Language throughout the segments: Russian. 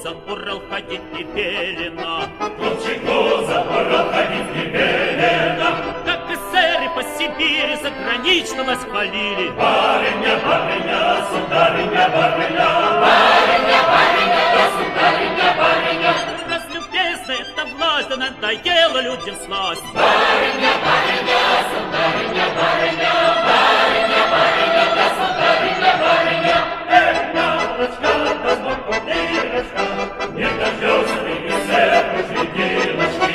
за Урал ходить не велено. Колчаку за Урал ходить не велено. Как эсеры по Сибири загранично нас хвалили. Барыня, барыня, сударыня, барыня. Барыня, барыня, государыня, барыня. Разлюбезна эта власть, да надоела людям сласть. Барыня, барыня, сударыня, барыня. Барыня, барыня, государыня, барыня. Яблочко, да сбоку дырочка, не дождешься ты эсер, пошли девочки.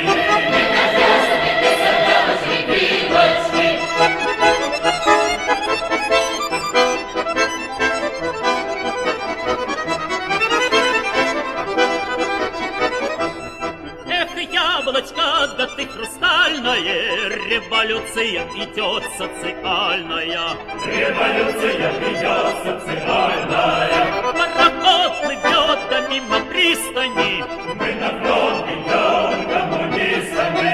Не дождешься ты эсер, девочки, девочки. Яблочко, да ты хрустальное, революция идет социальная. Революция идет социальная. Пароход плывет, да мимо пристани. Мы на фронт идем коммунистами.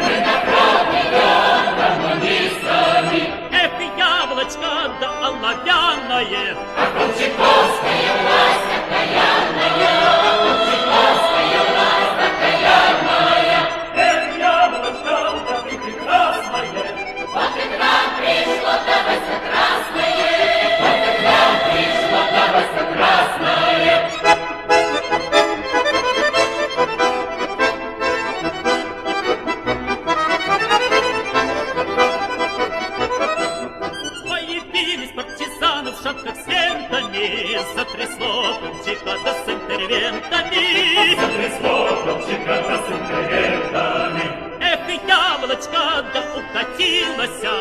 Мы на фронт идем коммунистами. Яблочко, да оловянное. А Колчаковская власть окаянная. Колчаковская власть окаянная. Яблочко, да ты прекрасная. Вот и к нам пришло довольно красное. Вот и к нам пришло довольно красное. Появились партизаны в шапках с лентами. Затрясло Колчака да с интервентами. Затрясло Колчака да с интервентами. Яблочко, да укатилася.